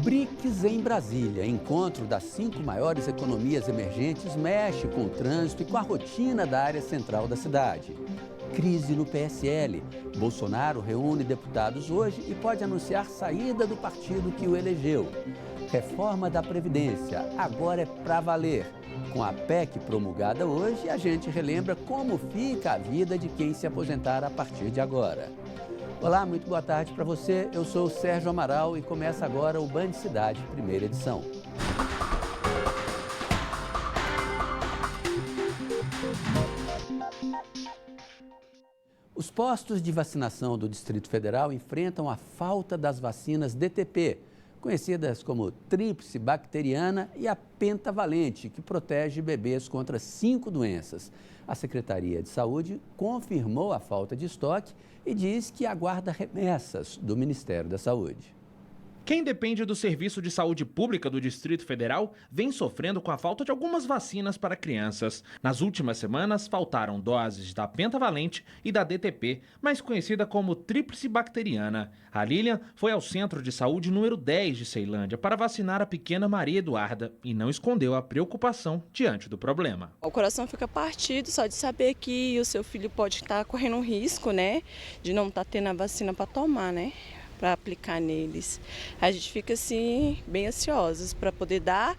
BRICS em Brasília, encontro das 5 maiores economias emergentes, mexe com o trânsito e com a rotina da área central da cidade. Crise no PSL. Bolsonaro reúne deputados hoje e pode anunciar saída do partido que o elegeu. Reforma da Previdência, agora é pra valer. Com a PEC promulgada hoje, a gente relembra como fica a vida de quem se aposentar a partir de agora. Olá, muito boa tarde para você. Eu sou o Sérgio Amaral e começa agora o Band Cidade, primeira edição. Os postos de vacinação do Distrito Federal enfrentam a falta das vacinas DTP, conhecidas como tríplice bacteriana e a pentavalente, que protege bebês contra 5 doenças. A Secretaria de Saúde confirmou a falta de estoque e diz que aguarda remessas do Ministério da Saúde. Quem depende do Serviço de Saúde Pública do Distrito Federal vem sofrendo com a falta de algumas vacinas para crianças. Nas últimas semanas, faltaram doses da pentavalente e da DTP, mais conhecida como tríplice bacteriana. A Lilian foi ao Centro de Saúde número 10 de Ceilândia para vacinar a pequena Maria Eduarda e não escondeu a preocupação diante do problema. O coração fica partido só de saber que o seu filho pode estar correndo um risco, né, de não estar tendo a vacina para tomar, né, para aplicar neles. A gente fica assim bem ansiosos para poder dar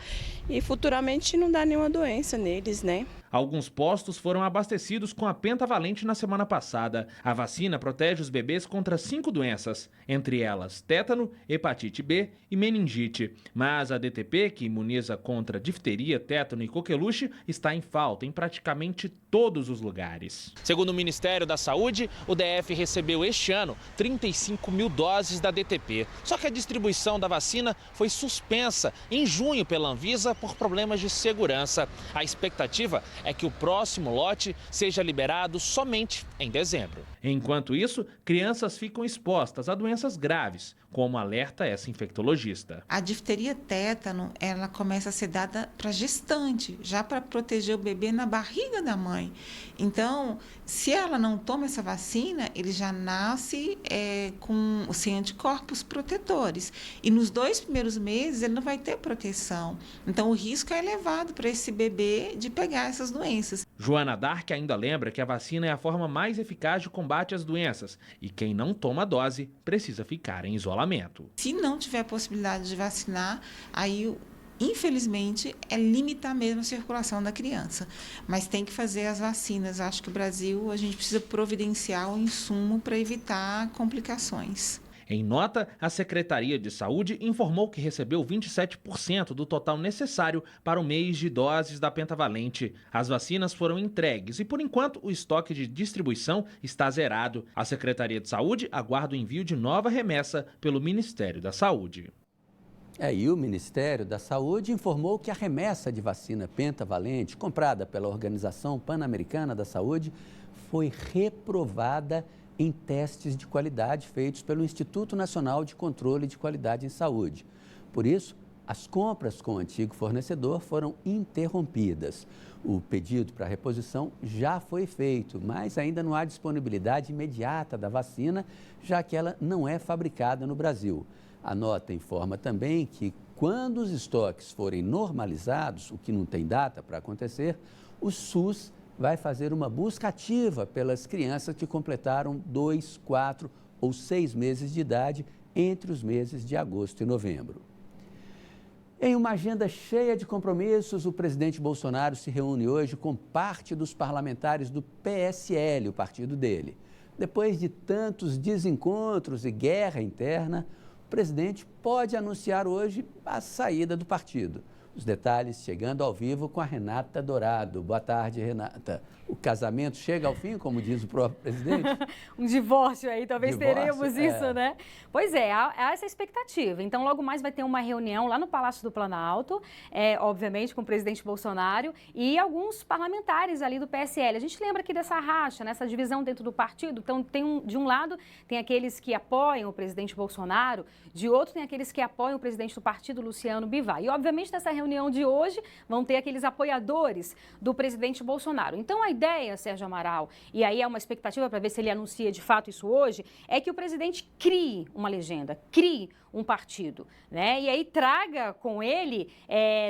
e futuramente não dar nenhuma doença neles, né? Alguns postos foram abastecidos com a pentavalente na semana passada. A vacina protege os bebês contra 5 doenças, entre elas tétano, hepatite B e meningite. Mas a DTP, que imuniza contra difteria, tétano e coqueluche, está em falta em praticamente todos os lugares. Segundo o Ministério da Saúde, o DF recebeu este ano 35 mil doses da DTP. Só que a distribuição da vacina foi suspensa em junho pela Anvisa por problemas de segurança. A expectativa é que o próximo lote seja liberado somente em dezembro. Enquanto isso, crianças ficam expostas a doenças graves, como alerta essa infectologista. A difteria tétano, ela começa a ser dada para gestante, já para proteger o bebê na barriga da mãe. Então, se ela não toma essa vacina, ele já nasce sem anticorpos protetores. E nos 2 primeiros meses, ele não vai ter proteção. Então, o risco é elevado para esse bebê de pegar essas doenças. Joana Dark ainda lembra que a vacina é a forma mais eficaz de combate às doenças e quem não toma a dose precisa ficar em isolamento. Se não tiver possibilidade de vacinar, aí infelizmente é limitar mesmo a circulação da criança. Mas tem que fazer as vacinas. Acho que o Brasil, a gente precisa providenciar o insumo para evitar complicações. Em nota, a Secretaria de Saúde informou que recebeu 27% do total necessário para o mês de doses da pentavalente. As vacinas foram entregues e, por enquanto, o estoque de distribuição está zerado. A Secretaria de Saúde aguarda o envio de nova remessa pelo Ministério da Saúde. E o Ministério da Saúde informou que a remessa de vacina pentavalente, comprada pela Organização Pan-Americana da Saúde, foi reprovada em testes de qualidade feitos pelo Instituto Nacional de Controle de Qualidade em Saúde. Por isso, as compras com o antigo fornecedor foram interrompidas. O pedido para reposição já foi feito, mas ainda não há disponibilidade imediata da vacina, já que ela não é fabricada no Brasil. A nota informa também que, quando os estoques forem normalizados, o que não tem data para acontecer, o SUS vai fazer uma busca ativa pelas crianças que completaram 2, 4 ou 6 meses de idade entre os meses de agosto e novembro. Em uma agenda cheia de compromissos, o presidente Bolsonaro se reúne hoje com parte dos parlamentares do PSL, o partido dele. Depois de tantos desencontros e guerra interna, o presidente pode anunciar hoje a saída do partido. Os detalhes chegando ao vivo com a Renata Dourado. Boa tarde, Renata. O casamento chega ao fim, como diz o próprio presidente? Um divórcio aí, talvez teremos isso, né? Pois é, há essa expectativa. Então, logo mais vai ter uma reunião lá no Palácio do Planalto, obviamente com o presidente Bolsonaro e alguns parlamentares ali do PSL. A gente lembra aqui dessa racha, nessa divisão dentro do partido. Então, de um lado, tem aqueles que apoiam o presidente Bolsonaro, de outro, tem aqueles que apoiam o presidente do partido, Luciano Bivar. E, obviamente, nessa reunião de hoje, vão ter aqueles apoiadores do presidente Bolsonaro. Então, a ideia, Sérgio Amaral, e aí é uma expectativa para ver se ele anuncia de fato isso hoje, é que o presidente crie uma legenda, crie um partido, né? E aí traga com ele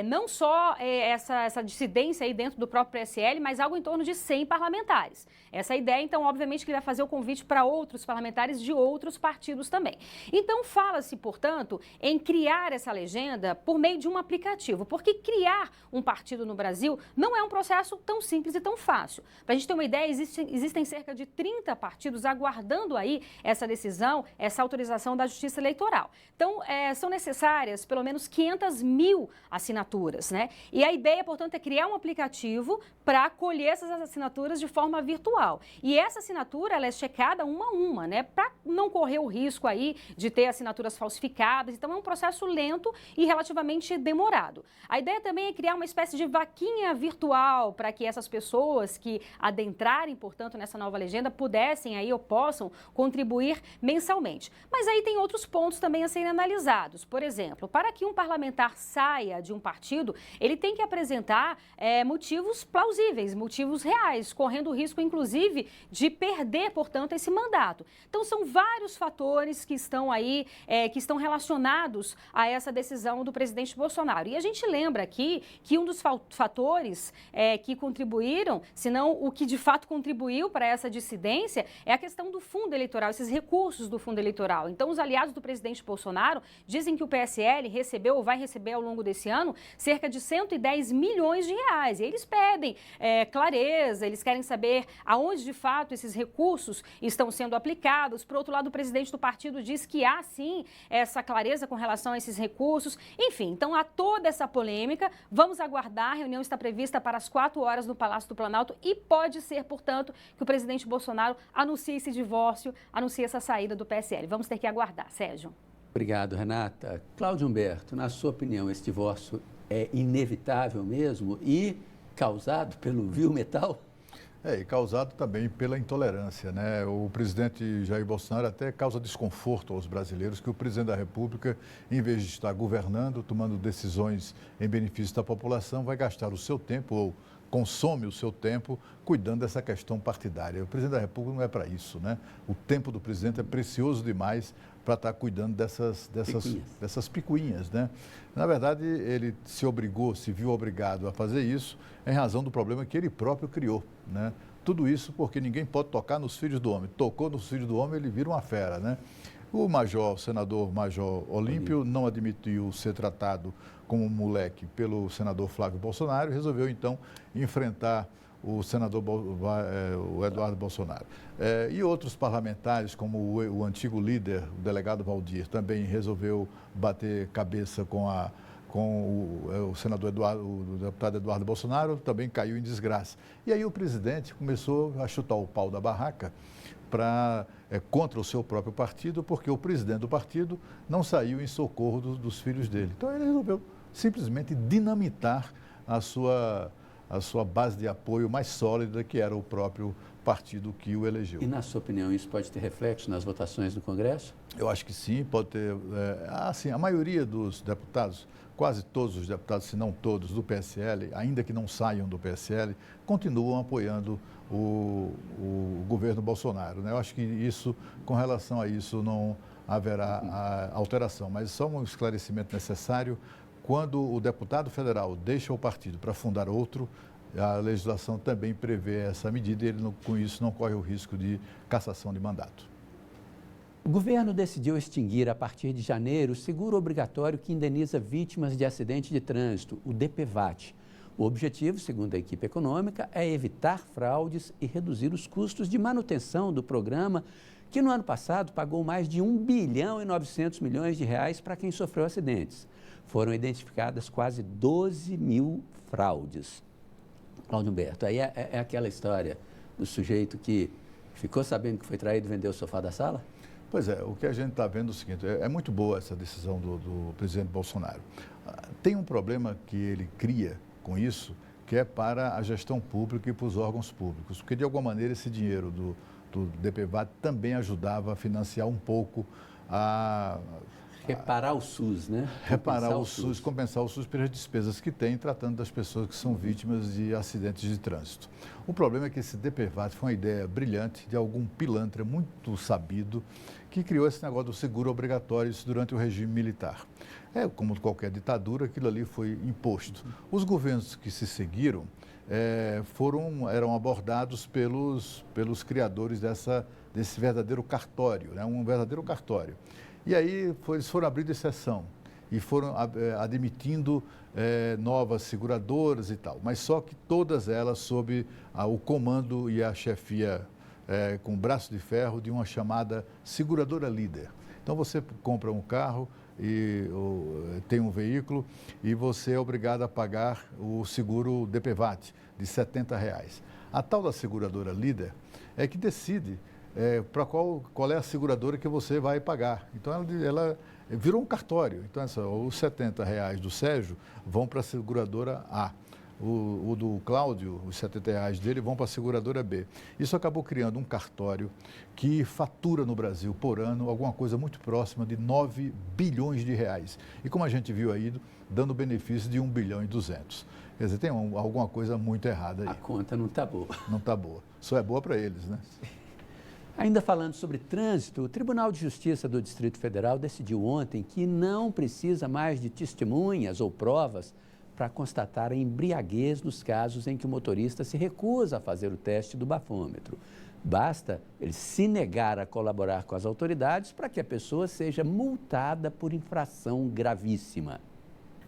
não só essa dissidência aí dentro do próprio PSL, mas algo em torno de 100 parlamentares. Essa ideia, então, obviamente, que ele vai fazer o convite para outros parlamentares de outros partidos também. Então, fala-se, portanto, em criar essa legenda por meio de um aplicativo, porque criar um partido no Brasil não é um processo tão simples e tão fácil. Para a gente ter uma ideia, existem cerca de 30 partidos aguardando aí essa decisão, essa autorização da Justiça Eleitoral. Então, são necessárias pelo menos 500 mil assinaturas, né? E a ideia, portanto, é criar um aplicativo para colher essas assinaturas de forma virtual. E essa assinatura, ela é checada uma a uma, né? Para não correr o risco aí de ter assinaturas falsificadas. Então, é um processo lento e relativamente demorado. A ideia também é criar uma espécie de vaquinha virtual para que essas pessoas que adentrarem, portanto, nessa nova legenda pudessem aí ou possam contribuir mensalmente. Mas aí tem outros pontos também a serem analisados. Por exemplo, para que um parlamentar saia de um partido, ele tem que apresentar motivos plausíveis, motivos reais, correndo o risco, inclusive, de perder, portanto, esse mandato. Então, são vários fatores que estão aí, que estão relacionados a essa decisão do presidente Bolsonaro. E a gente lembra aqui que um dos fatores que contribuíram, se não o que de fato contribuiu para essa dissidência, é a questão do fundo eleitoral, esses recursos do fundo eleitoral. Então, os aliados do presidente Bolsonaro dizem que o PSL recebeu ou vai receber ao longo desse ano cerca de 110 milhões de reais. E eles pedem clareza, eles querem saber aonde de fato esses recursos estão sendo aplicados. Por outro lado, o presidente do partido diz que há sim essa clareza com relação a esses recursos. Enfim, então há toda essa polêmica. Vamos aguardar, a reunião está prevista para as 4 horas no Palácio do Planalto e pode ser, portanto, que o presidente Bolsonaro anuncie esse divórcio, anuncie essa saída do PSL. Vamos ter que aguardar, Sérgio. Obrigado, Renata. Cláudio Humberto, na sua opinião, esse divórcio é inevitável mesmo e causado pelo vil metal? E causado também pela intolerância, né? O presidente Jair Bolsonaro até causa desconforto aos brasileiros que o presidente da República, em vez de estar governando, tomando decisões em benefício da população, vai gastar o seu tempo ou consome o seu tempo cuidando dessa questão partidária. O presidente da República não é para isso, né? O tempo do presidente é precioso demais para estar cuidando dessas picuinhas, né? Na verdade, ele se viu obrigado a fazer isso em razão do problema que ele próprio criou, né? Tudo isso porque ninguém pode tocar nos filhos do homem. Tocou nos filhos do homem, ele vira uma fera, né? O senador Major Olímpio não admitiu ser tratado como um moleque pelo senador Flávio Bolsonaro e resolveu, então, enfrentar o senador o Eduardo Bolsonaro. E outros parlamentares, como o antigo líder, o delegado Valdir, também resolveu bater cabeça com o senador o deputado Eduardo Bolsonaro, também caiu em desgraça. E aí o presidente começou a chutar o pau da barraca contra o seu próprio partido, porque o presidente do partido não saiu em socorro dos filhos dele. Então ele resolveu simplesmente dinamitar a sua base de apoio mais sólida, que era o próprio partido que o elegeu. E, na sua opinião, isso pode ter reflexo nas votações do Congresso? Eu acho que sim, pode ter. A maioria dos deputados, quase todos os deputados, se não todos, do PSL, ainda que não saiam do PSL, continuam apoiando o governo Bolsonaro, né? Eu acho que isso, com relação a isso, não haverá alteração. Mas só um esclarecimento necessário: quando o deputado federal deixa o partido para fundar outro, a legislação também prevê essa medida e ele, com isso, não corre o risco de cassação de mandato. O governo decidiu extinguir, a partir de janeiro, o seguro obrigatório que indeniza vítimas de acidente de trânsito, o DPVAT. O objetivo, segundo a equipe econômica, é evitar fraudes e reduzir os custos de manutenção do programa, que no ano passado pagou mais de 1 bilhão e 900 milhões de reais para quem sofreu acidentes. Foram identificadas quase 12 mil fraudes. Cláudio Humberto, aí é aquela história do sujeito que ficou sabendo que foi traído e vendeu o sofá da sala? Pois é, o que a gente está vendo é o seguinte: é muito boa essa decisão do presidente Bolsonaro. Tem um problema que ele cria com isso, que é para a gestão pública e para os órgãos públicos, porque de alguma maneira esse dinheiro do DPVAT também ajudava a financiar um pouco Reparar o SUS, né? Reparar o SUS, compensar o SUS pelas despesas que tem tratando das pessoas que são vítimas de acidentes de trânsito. O problema é que esse DPVAT foi uma ideia brilhante de algum pilantra muito sabido que criou esse negócio do seguro obrigatório durante o regime militar. Como qualquer ditadura, aquilo ali foi imposto. Os governos que se seguiram eram abordados pelos criadores desse verdadeiro cartório, né? Um verdadeiro cartório. E aí eles foram abrindo exceção e foram admitindo novas seguradoras e tal, mas só que todas elas sob o comando e a chefia com o braço de ferro de uma chamada seguradora líder. Então você compra um carro tem um veículo e você é obrigado a pagar o seguro DPVAT de R$ 70. A tal da seguradora líder é que decide para qual é a seguradora que você vai pagar. Então, ela virou um cartório. Então, os R$ 70 do Sérgio vão para a seguradora A. O do Cláudio, os R$ 70 dele, vão para a seguradora B. Isso acabou criando um cartório que fatura no Brasil, por ano, alguma coisa muito próxima de 9 bilhões de reais. E como a gente viu aí, dando benefício de 1 bilhão e 200. Quer dizer, tem alguma coisa muito errada aí. A conta não está boa. Não está boa. Só é boa para eles, né? Ainda falando sobre trânsito, o Tribunal de Justiça do Distrito Federal decidiu ontem que não precisa mais de testemunhas ou provas para constatar a embriaguez nos casos em que o motorista se recusa a fazer o teste do bafômetro. Basta ele se negar a colaborar com as autoridades para que a pessoa seja multada por infração gravíssima.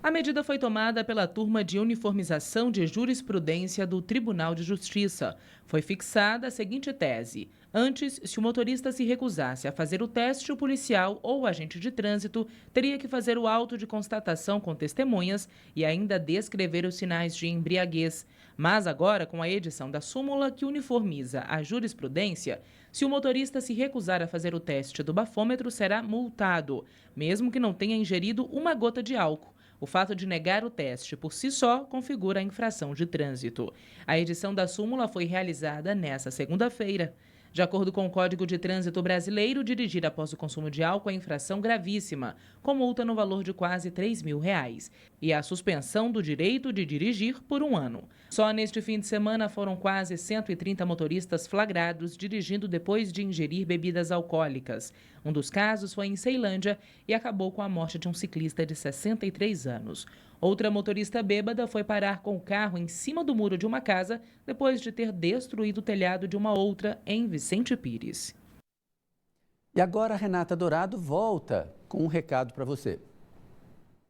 A medida foi tomada pela turma de uniformização de jurisprudência do Tribunal de Justiça. Foi fixada a seguinte tese: antes, se o motorista se recusasse a fazer o teste, o policial ou o agente de trânsito teria que fazer o auto de constatação com testemunhas e ainda descrever os sinais de embriaguez. Mas agora, com a edição da súmula que uniformiza a jurisprudência, se o motorista se recusar a fazer o teste do bafômetro, será multado, mesmo que não tenha ingerido uma gota de álcool. O fato de negar o teste por si só configura a infração de trânsito. A edição da súmula foi realizada nesta segunda-feira. De acordo com o Código de Trânsito Brasileiro, dirigir após o consumo de álcool é infração gravíssima, com multa no valor de quase R$ 3.000 e a suspensão do direito de dirigir por 1 ano. Só neste fim de semana foram quase 130 motoristas flagrados dirigindo depois de ingerir bebidas alcoólicas. Um dos casos foi em Ceilândia e acabou com a morte de um ciclista de 63 anos. Outra motorista bêbada foi parar com o carro em cima do muro de uma casa depois de ter destruído o telhado de uma outra em Vicente Pires. E agora a Renata Dourado volta com um recado para você.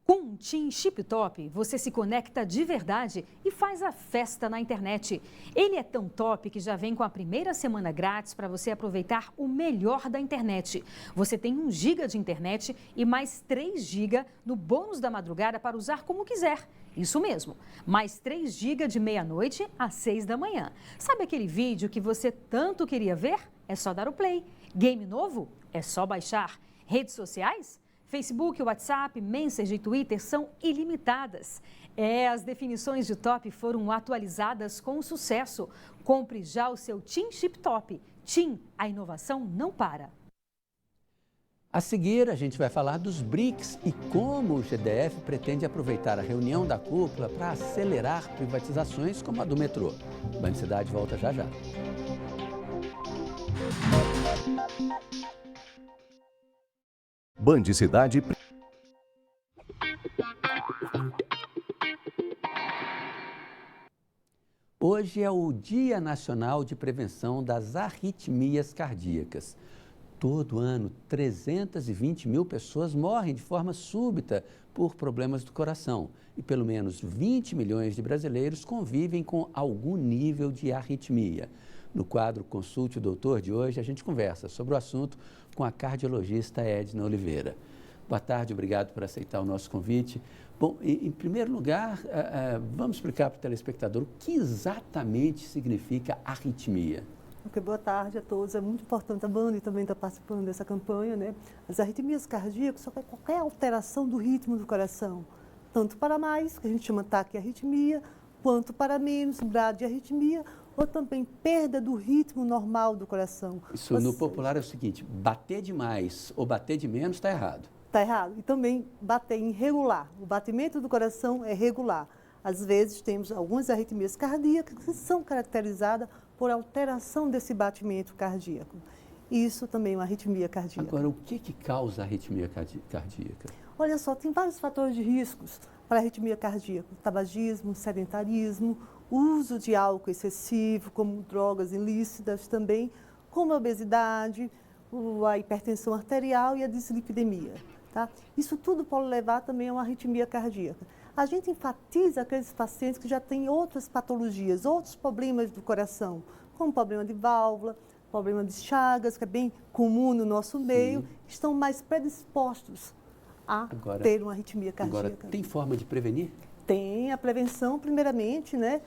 Com um TIM Chip Top, você se conecta de verdade e faz a festa na internet. Ele é tão top que já vem com a primeira semana grátis para você aproveitar o melhor da internet. Você tem 1 GB de internet e mais 3 GB no bônus da madrugada para usar como quiser. Isso mesmo, mais 3 GB de meia-noite às 6 da manhã. Sabe aquele vídeo que você tanto queria ver? É só dar o play. Game novo? É só baixar. Redes sociais? Facebook, WhatsApp, Messenger e Twitter são ilimitadas. As definições de top foram atualizadas com sucesso. Compre já o seu TIM Chip Top. TIM, a inovação não para. A seguir, a gente vai falar dos BRICS e como o GDF pretende aproveitar a reunião da cúpula para acelerar privatizações como a do metrô. Band Cidade volta já já. Band Cidade. Hoje é o Dia Nacional de Prevenção das Arritmias Cardíacas. Todo ano, 320 mil pessoas morrem de forma súbita por problemas do coração e pelo menos 20 milhões de brasileiros convivem com algum nível de arritmia. No quadro Consulte o Doutor de hoje, a gente conversa sobre o assunto com a cardiologista Edna Oliveira. Boa tarde, obrigado por aceitar o nosso convite. Bom, em primeiro lugar, vamos explicar para o telespectador o que exatamente significa arritmia. Okay, boa tarde a todos. É muito importante a Band também estar participando dessa campanha, né? As arritmias cardíacas são qualquer alteração do ritmo do coração, tanto para mais, que a gente chama taquiarritmia, quanto para menos, bradiarritmia, ou também perda do ritmo normal do coração. Isso no popular é o seguinte, bater demais ou bater de menos está errado. Está errado. E também bater irregular. O batimento do coração é regular. Às vezes temos algumas arritmias cardíacas que são caracterizadas por alteração desse batimento cardíaco. Isso também é uma arritmia cardíaca. Agora, o que causa a arritmia cardíaca? Olha só, tem vários fatores de riscos para a arritmia cardíaca. Tabagismo, sedentarismo, uso de álcool excessivo, como drogas ilícitas também, como a obesidade, a hipertensão arterial e a dislipidemia. Tá? Isso tudo pode levar também a uma arritmia cardíaca. A gente enfatiza aqueles pacientes que já têm outras patologias, outros problemas do coração, como problema de válvula, problema de Chagas, que é bem comum no nosso meio, estão mais predispostos a ter uma arritmia cardíaca. Agora, tem forma de prevenir? Tem. A prevenção, primeiramente, né,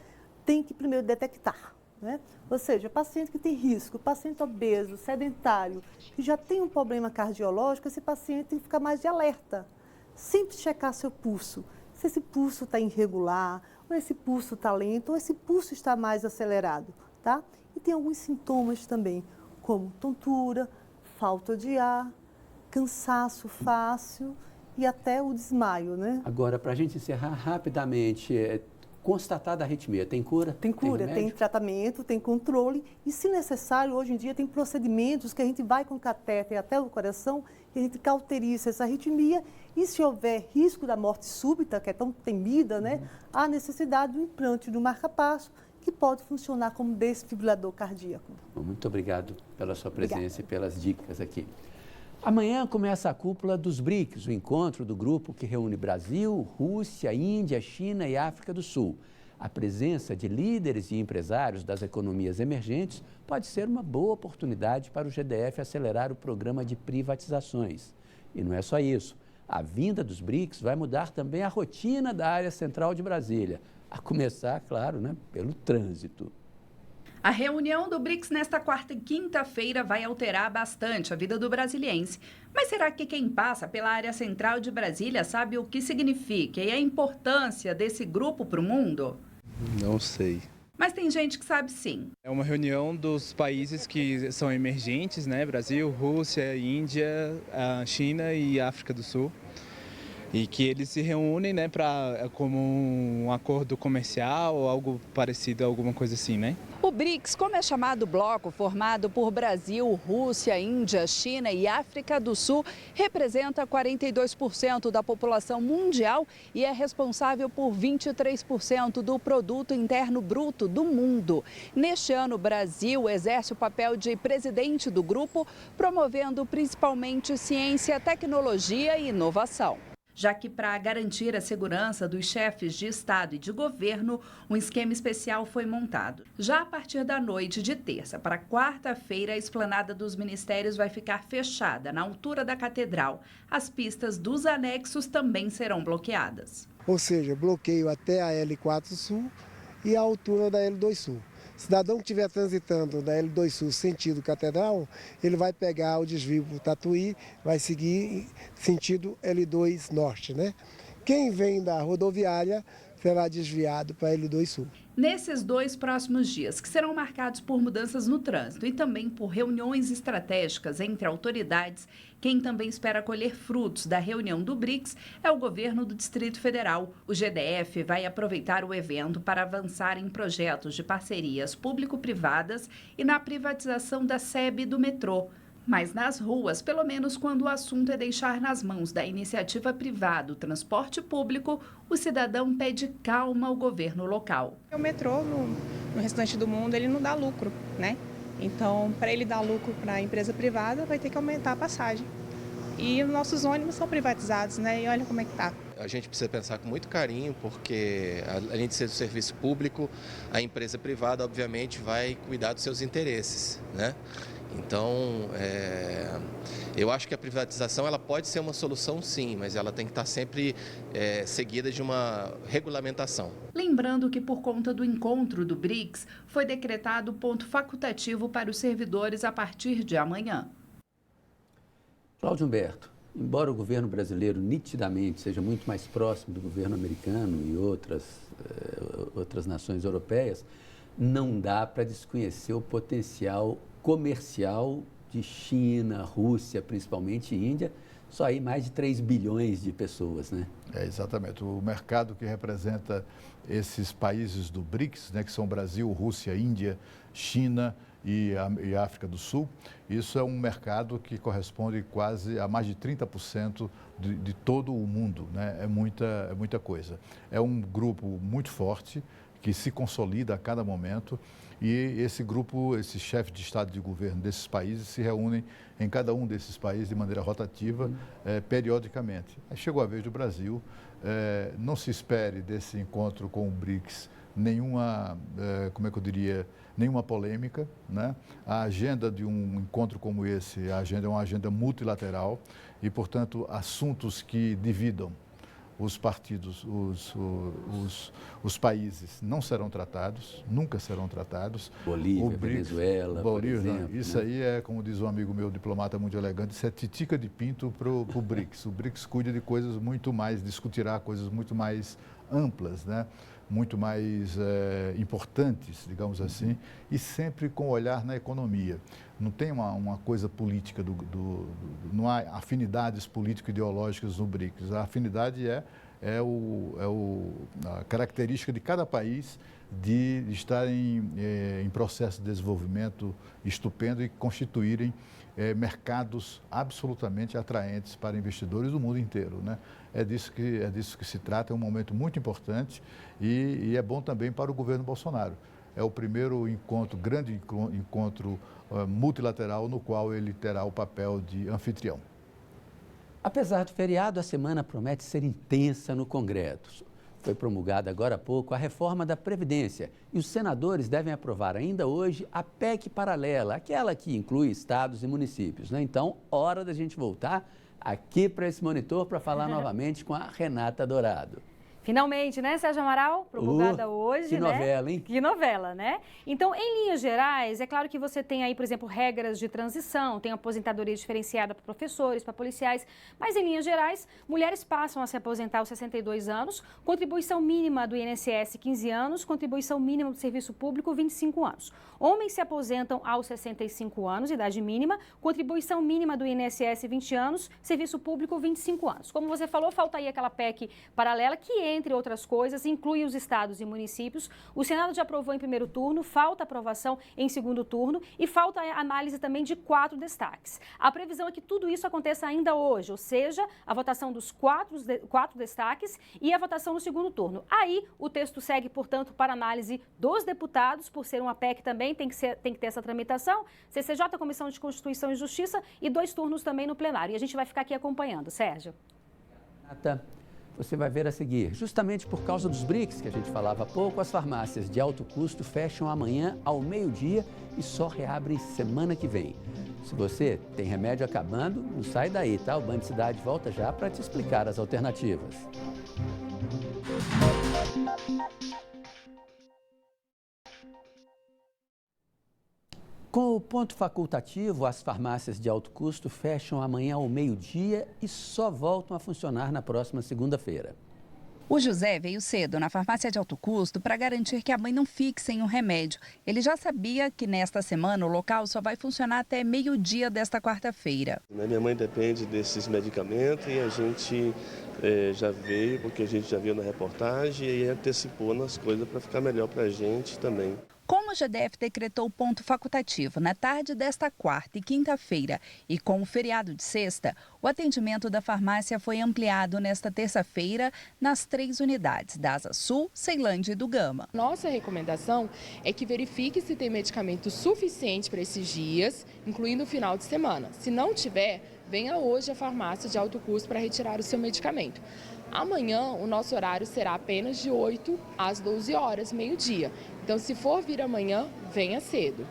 tem que primeiro detectar. Né? Ou seja, paciente que tem risco, paciente obeso, sedentário, que já tem um problema cardiológico, esse paciente tem que ficar mais de alerta. Sempre checar seu pulso. Se esse pulso está irregular, ou esse pulso está lento, ou esse pulso está mais acelerado. Tá? E tem alguns sintomas também, como tontura, falta de ar, cansaço fácil e até o desmaio. Né? Agora, para a gente encerrar rapidamente, constatada a arritmia, tem cura? Tem cura, tem tratamento, tem controle e, se necessário, hoje em dia tem procedimentos que a gente vai com catéter até o coração e a gente cauteriza essa arritmia e, se houver risco da morte súbita, que é tão temida, né, há necessidade do implante do marca-passo, que pode funcionar como desfibrilador cardíaco. Muito obrigado pela sua presença e pelas dicas aqui. Amanhã começa a cúpula dos BRICS, o encontro do grupo que reúne Brasil, Rússia, Índia, China e África do Sul. A presença de líderes e empresários das economias emergentes pode ser uma boa oportunidade para o GDF acelerar o programa de privatizações. E não é só isso. A vinda dos BRICS vai mudar também a rotina da área central de Brasília, a começar, claro, né, pelo trânsito. A reunião do BRICS nesta quarta e quinta-feira vai alterar bastante a vida do brasiliense. Mas será que quem passa pela área central de Brasília sabe o que significa e a importância desse grupo para o mundo? Não sei. Mas tem gente que sabe sim. É uma reunião dos países que são emergentes, né? Brasil, Rússia, Índia, China e África do Sul. E que eles se reúnem, né, como um acordo comercial ou algo parecido, alguma coisa assim, né? O BRICS, como é chamado bloco formado por Brasil, Rússia, Índia, China e África do Sul, representa 42% da população mundial e é responsável por 23% do produto interno bruto do mundo. Neste ano, o Brasil exerce o papel de presidente do grupo, promovendo principalmente ciência, tecnologia e inovação. Já que, para garantir a segurança dos chefes de Estado e de governo, um esquema especial foi montado. Já a partir da noite de terça para quarta-feira, a esplanada dos ministérios vai ficar fechada na altura da catedral. As pistas dos anexos também serão bloqueadas. Ou seja, bloqueio até a L4 Sul e a altura da L2 Sul. Cidadão que estiver transitando da L2 Sul sentido Catedral, ele vai pegar o desvio para o Tatuí, vai seguir sentido L2 Norte, né? Quem vem da rodoviária será desviado para L2 Sul. Nesses 2 próximos dias, que serão marcados por mudanças no trânsito e também por reuniões estratégicas entre autoridades, quem também espera colher frutos da reunião do BRICS é o governo do Distrito Federal. O GDF vai aproveitar o evento para avançar em projetos de parcerias público-privadas e na privatização da SEB e do metrô. Mas nas ruas, pelo menos quando o assunto é deixar nas mãos da iniciativa privada o transporte público, o cidadão pede calma ao governo local. O metrô, no restante do mundo, ele não dá lucro, né? Então, para ele dar lucro para a empresa privada, vai ter que aumentar a passagem. E os nossos ônibus são privatizados, né? E olha como é que tá. A gente precisa pensar com muito carinho, porque além de ser do serviço público, a empresa privada, obviamente, vai cuidar dos seus interesses, né? Então, eu acho que a privatização ela pode ser uma solução sim, mas ela tem que estar sempre seguida de uma regulamentação. Lembrando que por conta do encontro do BRICS, foi decretado ponto facultativo para os servidores a partir de amanhã. Cláudio Humberto, embora o governo brasileiro nitidamente seja muito mais próximo do governo americano e outras nações europeias, não dá para desconhecer o potencial comercial de China, Rússia, principalmente Índia, só aí mais de 3 bilhões de pessoas, né? Exatamente. O mercado que representa esses países do BRICS, né, que são Brasil, Rússia, Índia, China e África do Sul, isso é um mercado que corresponde quase a mais de 30% de todo o mundo, né? É muita coisa. É um grupo muito forte, que se consolida a cada momento, e esse grupo, esses chefes de Estado e de governo desses países se reúnem em cada um desses países de maneira rotativa, periodicamente. Aí chegou a vez do Brasil, não se espere desse encontro com o BRICS nenhuma, nenhuma polêmica, né? A agenda de um encontro como esse, a agenda é uma agenda multilateral e, portanto, assuntos que dividam os partidos, os países não serão tratados, nunca serão tratados. Bolívia, Venezuela, Bolívia, por exemplo, isso, né? Aí é, como diz um amigo meu, diplomata muito elegante, isso é titica de pinto para o BRICS. O BRICS cuida de coisas muito mais, discutirá coisas muito mais amplas, né? Muito mais importantes, digamos assim, e sempre com olhar na economia. Não tem uma coisa política, não há afinidades político-ideológicas no BRICS. A afinidade é a característica de cada país de estarem em processo de desenvolvimento estupendo e constituírem mercados absolutamente atraentes para investidores do mundo inteiro, né? É disso que se trata, é um momento muito importante e é bom também para o governo Bolsonaro. É o primeiro grande encontro multilateral no qual ele terá o papel de anfitrião. Apesar do feriado, a semana promete ser intensa no Congresso. Foi promulgada agora há pouco a reforma da Previdência e os senadores devem aprovar ainda hoje a PEC paralela, aquela que inclui estados e municípios, né? Então, hora da gente voltar aqui para esse monitor para falar novamente com a Renata Dourado. Finalmente, né, Sérgio Amaral? Promulgada hoje, que né? Que novela, hein? Que novela, né? Então, em linhas gerais, é claro que você tem aí, por exemplo, regras de transição, tem aposentadoria diferenciada para professores, para policiais, mas em linhas gerais, mulheres passam a se aposentar aos 62 anos, contribuição mínima do INSS 15 anos, contribuição mínima do serviço público 25 anos. Homens se aposentam aos 65 anos, idade mínima, contribuição mínima do INSS 20 anos, serviço público 25 anos. Como você falou, falta aí aquela PEC paralela que, entre outras coisas, inclui os estados e municípios. O Senado já aprovou em primeiro turno, falta aprovação em segundo turno e falta a análise também de 4 destaques. A previsão é que tudo isso aconteça ainda hoje, ou seja, a votação dos 4 destaques e a votação no segundo turno. Aí, o texto segue, portanto, para análise dos deputados, por ser uma PEC também, tem que ter essa tramitação, CCJ, Comissão de Constituição e Justiça e 2 turnos também no plenário. E a gente vai ficar aqui acompanhando. Sérgio. Renata, você vai ver a seguir. Justamente por causa dos BRICS, que a gente falava há pouco, as farmácias de alto custo fecham amanhã ao meio-dia e só reabrem semana que vem. Se você tem remédio acabando, não sai daí, tá? O Band Cidade volta já para te explicar as alternativas. Com o ponto facultativo, as farmácias de alto custo fecham amanhã ao meio-dia e só voltam a funcionar na próxima segunda-feira. O José veio cedo na farmácia de alto custo para garantir que a mãe não fique sem um remédio. Ele já sabia que nesta semana o local só vai funcionar até meio-dia desta quarta-feira. Minha mãe depende desses medicamentos e a gente já veio, porque a gente já viu na reportagem e antecipou nas coisas para ficar melhor para a gente também. Como o GDF decretou ponto facultativo na tarde desta quarta e quinta-feira e com o feriado de sexta, o atendimento da farmácia foi ampliado nesta terça-feira nas 3 unidades da Asa Sul, Ceilândia e do Gama. Nossa recomendação é que verifique se tem medicamento suficiente para esses dias, incluindo o final de semana. Se não tiver, venha hoje à farmácia de alto custo para retirar o seu medicamento. Amanhã, o nosso horário será apenas de 8 às 12 horas, meio-dia. Então, se for vir amanhã, venha cedo.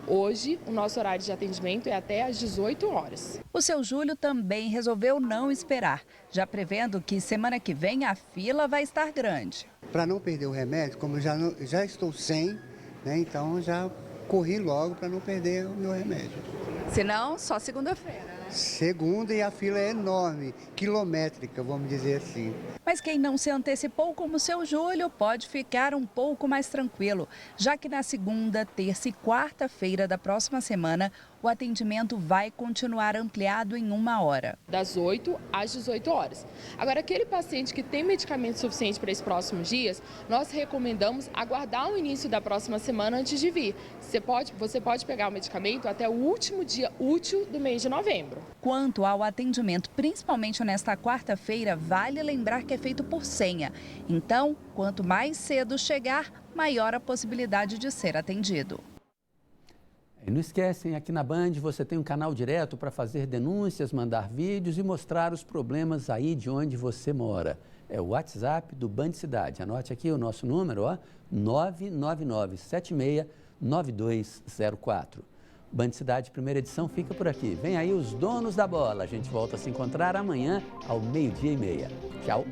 Hoje, o nosso horário de atendimento é até às 18 horas. O seu Júlio também resolveu não esperar, já prevendo que semana que vem a fila vai estar grande. Para não perder o remédio, como eu já estou sem, né, então já corri logo para não perder o meu remédio. Se não, só segunda-feira. Segunda e a fila é enorme, quilométrica, vamos dizer assim. Mas quem não se antecipou como o seu Júlio pode ficar um pouco mais tranquilo, já que na segunda, terça e quarta-feira da próxima semana, o atendimento vai continuar ampliado em 1 hora. Das 8 às 18 horas. Agora, aquele paciente que tem medicamento suficiente para esses próximos dias, nós recomendamos aguardar o início da próxima semana antes de vir. Você pode pegar o medicamento até o último dia útil do mês de novembro. Quanto ao atendimento, principalmente nesta quarta-feira, vale lembrar que é feito por senha. Então, quanto mais cedo chegar, maior a possibilidade de ser atendido. E não esquecem, aqui na Band você tem um canal direto para fazer denúncias, mandar vídeos e mostrar os problemas aí de onde você mora. É o WhatsApp do Band Cidade. Anote aqui o nosso número, 999769204. Band Cidade, primeira edição, fica por aqui. Vem aí os donos da bola. A gente volta a se encontrar amanhã ao 12:30. Tchau.